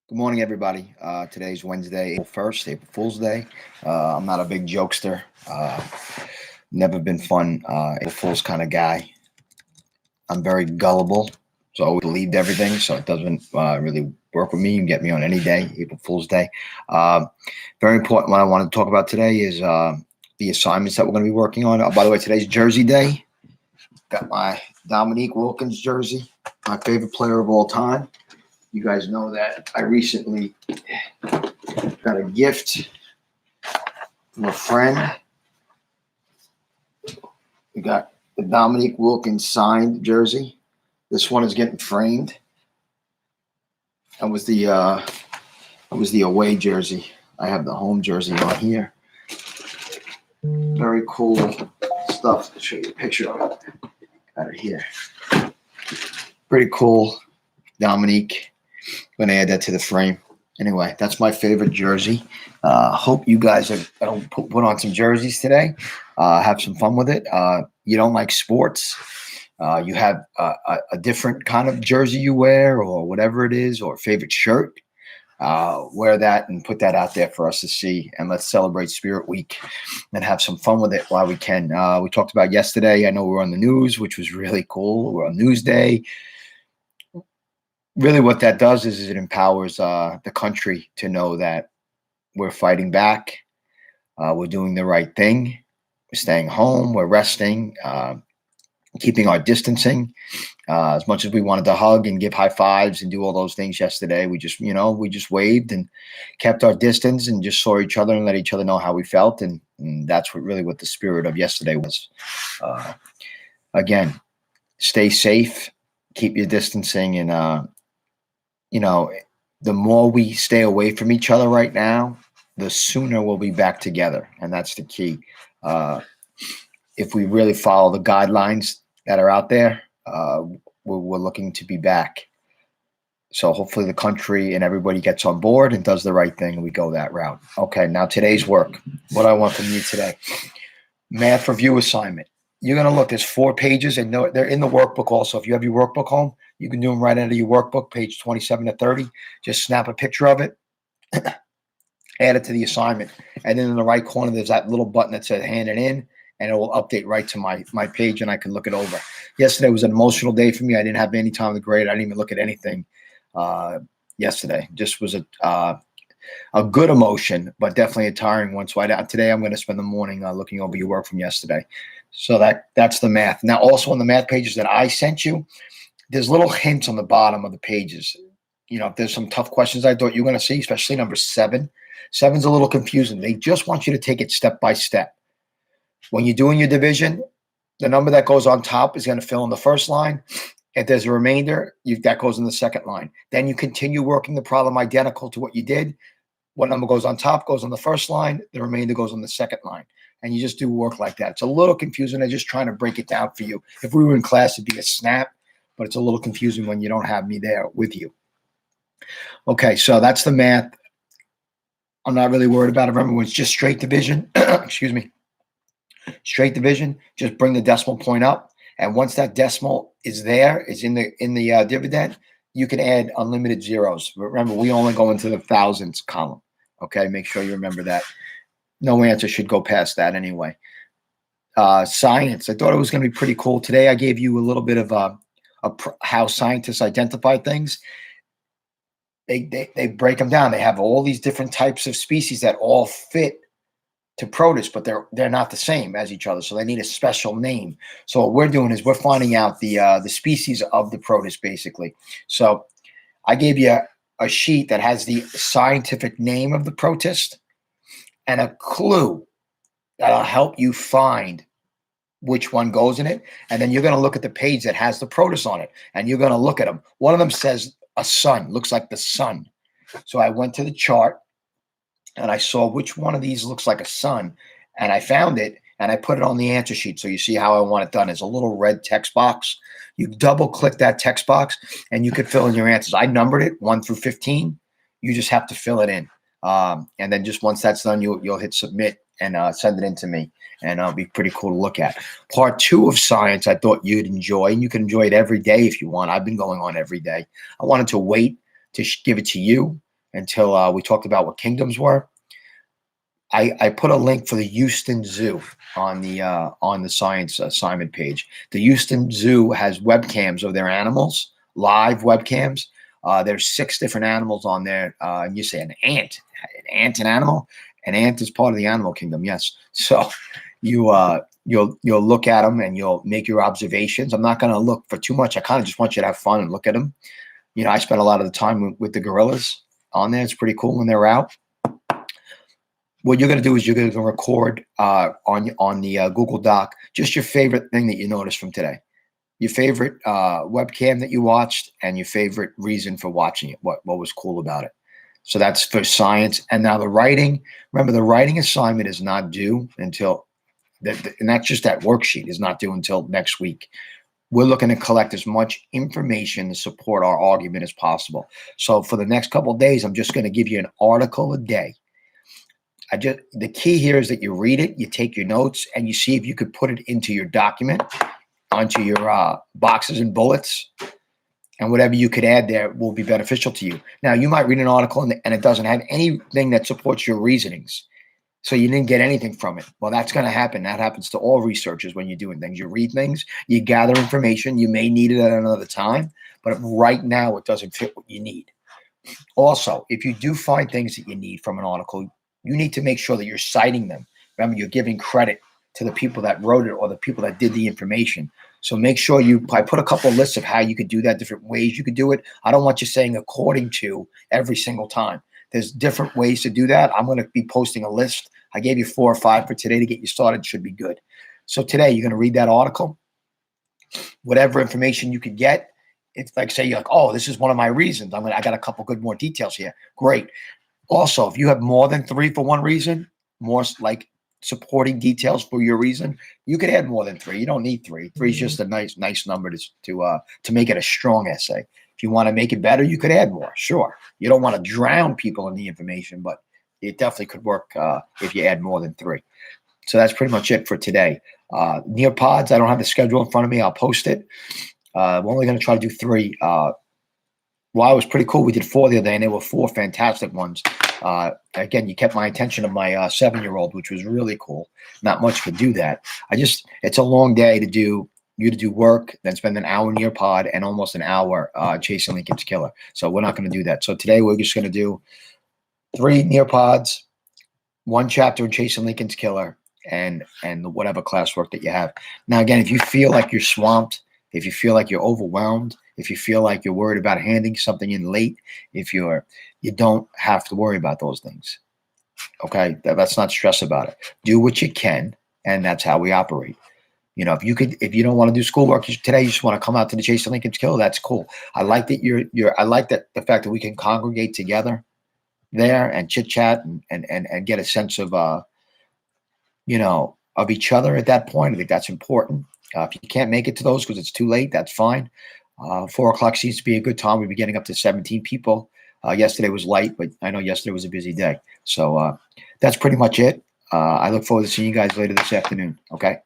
Good morning, everybody. Today's Wednesday, April 1st, April Fool's Day. I'm not a big jokester. Never been fun, April Fool's kind of guy. I'm very gullible, so I always believed everything, so it doesn't really work with me. You can get me on any day, April Fool's Day. Uh, Very important. What I want to talk about today is the assignments that we're going to be working on. By the way, today's Jersey Day. Got my Dominique Wilkins jersey, my favorite player of all time. You guys know that I recently got a gift from a friend. We got the Dominique Wilkins signed jersey. This one is getting framed. That was the away jersey. I have the home jersey on here. Very cool stuff. I'll show you a picture of it. Got it here. Pretty cool, Dominique. I'm gonna add that to the frame. Anyway, that's my favorite jersey. Hope you guys are put on some jerseys today. Have some fun with it. You don't like sports. You have a different kind of jersey you wear, or whatever it is, or favorite shirt. Wear that and put that out there for us to see. And let's celebrate Spirit Week and have some fun with it while we can. We talked about yesterday. I know we were on the news, which was really cool. We're on News Day. Really what that does is it empowers the country to know that we're fighting back. We're doing the right thing. We're staying home. We're resting, keeping our distancing. As much as we wanted to hug and give high fives and do all those things yesterday, we just waved and kept our distance and just saw each other and let each other know how we felt. And that's what the spirit of yesterday was. Again, stay safe, keep your distancing, and the more we stay away from each other right now, the sooner we'll be back together. And that's the key. If we really follow the guidelines that are out there, we're looking to be back. So hopefully the country and everybody gets on board and does the right thing and we go that route. Okay, now today's work. What I want from you today. Math review assignment. You're going to look, there's 4 pages, and they're in the workbook also. If you have your workbook home, you can do them right out of your workbook, page 27 to 30. Just snap a picture of it, add it to the assignment. And then in the right corner, there's that little button that says hand it in, and it will update right to my page, and I can look it over. Yesterday was an emotional day for me. I didn't have any time to grade. I didn't even look at anything yesterday. Just was a good emotion, but definitely a tiring one. So today I'm going to spend the morning looking over your work from yesterday. So that's the math. Now, also on the math pages that I sent you, there's little hints on the bottom of the pages. If there's some tough questions I thought you were going to see, especially number 7. 7's a little confusing. They just want you to take it step by step. When you're doing your division, the number that goes on top is going to fill in the first line. If there's a remainder, that goes in the second line. Then you continue working the problem identical to what you did. What number goes on top goes on the first line. The remainder goes on the second line. And you just do work like that. It's a little confusing. I'm just trying to break it down for you. If we were in class, it'd be a snap, but it's a little confusing when you don't have me there with you. Okay, so that's the math. I'm not really worried about it. Remember, when it's just straight division, excuse me, straight division, just bring the decimal point up. And once that decimal is in the dividend, you can add unlimited zeros. Remember, we only go into the thousands column. Okay, make sure you remember that. No answer should go past that anyway. Science. I thought it was going to be pretty cool. Today I gave you a little bit of how scientists identify things. They break them down. They have all these different types of species that all fit to protists, but they're not the same as each other. So they need a special name. So what we're doing is we're finding out the species of the protist, basically. So I gave you a sheet that has the scientific name of the protist and a clue that'll help you find which one goes in it. And then you're going to look at the page that has the protist on it, and you're going to look at them. One of them says a sun, looks like the sun. So I went to the chart and I saw which one of these looks like a sun, and I found it, and I put it on the answer sheet. So you see how I want it done. It's a little red text box. You double click that text box and you could fill in your answers. I numbered it 1 through 15. You just have to fill it in. And then just once that's done, you'll hit submit and send it in to me, and it'll be pretty cool to look at. Part 2 of science, I thought you'd enjoy, and you can enjoy it every day if you want. I've been going on every day. I wanted to wait to give it to you until we talked about what kingdoms were. I put a link for the Houston Zoo on the science assignment page. The Houston Zoo has webcams of their animals, live webcams. There's 6 different animals on there. And you say an ant, an animal? An ant is part of the animal kingdom, yes. So you'll look at them and you'll make your observations. I'm not going to look for too much. I kind of just want you to have fun and look at them. You know, I spent a lot of the time with the gorillas on there. It's pretty cool when they're out. What you're going to do is you're going to record on the Google Doc just your favorite thing that you noticed from today, your favorite webcam that you watched, and your favorite reason for watching it. What was cool about it? So that's for science. And now the writing. Remember, the writing assignment is not due until, and that's just that worksheet is not due until next week. We're looking to collect as much information to support our argument as possible. So for the next couple of days, I'm just going to give you an article a day. The key here is that you read it, you take your notes, and you see if you could put it into your document, onto your boxes and bullets, and whatever you could add there will be beneficial to you. Now, you might read an article and it doesn't have anything that supports your reasonings, so you didn't get anything from it. Well, that's going to happen. That happens to all researchers when you're doing things. You read things, you gather information, you may need it at another time, but right now it doesn't fit what you need. Also, if you do find things that you need from an article, you need to make sure that you're citing them. Remember, you're giving credit to the people that wrote it or the people that did the information. So make sure I put a couple of lists of how you could do that, different ways you could do it. I don't want you saying according to every single time. There's different ways to do that. I'm going to be posting a list. I gave you 4 or 5 for today to get you started. Should be good. So today you're going to read that article, whatever information you could get. It's like, say you're like, oh, this is one of my reasons. I got a couple good more details here. Great. Also, if you have more than 3 for one reason, more like supporting details for your reason, you could add more than 3. You don't need 3. 3 is just a nice number to make it a strong essay. If you want to make it better, you could add more. Sure. You don't want to drown people in the information, but it definitely could work if you add more than 3. So that's pretty much it for today. Nearpods, I don't have the schedule in front of me. I'll post it. We're only going to try to do 3. Well, it was pretty cool. We did 4 the other day, and there were 4 fantastic ones. Again, you kept my attention of my 7-year-old, which was really cool. Not much could do that. It's a long day to do work, then spend an hour near pod and almost an hour chasing Lincoln's Killer. So we're not going to do that. So today we're just going to do 3 near pods, 1 chapter in Chasing Lincoln's Killer, and whatever classwork that you have. Now, again, if you feel like you're swamped, if you feel like you're overwhelmed, if you feel like you're worried about handing something in late, you don't have to worry about those things. Okay, let's not stress about it. Do what you can, and that's how we operate. You know, if you don't want to do schoolwork today, you just want to come out to the Chasing Lincoln's Killer. That's cool. I like that I like that the fact that we can congregate together there and chit chat and get a sense of of each other at that point. I think that's important. If you can't make it to those because it's too late, that's fine. 4 o'clock seems to be a good time. We'll be getting up to 17 people. Yesterday was light, but I know yesterday was a busy day. So that's pretty much it. I look forward to seeing you guys later this afternoon. Okay.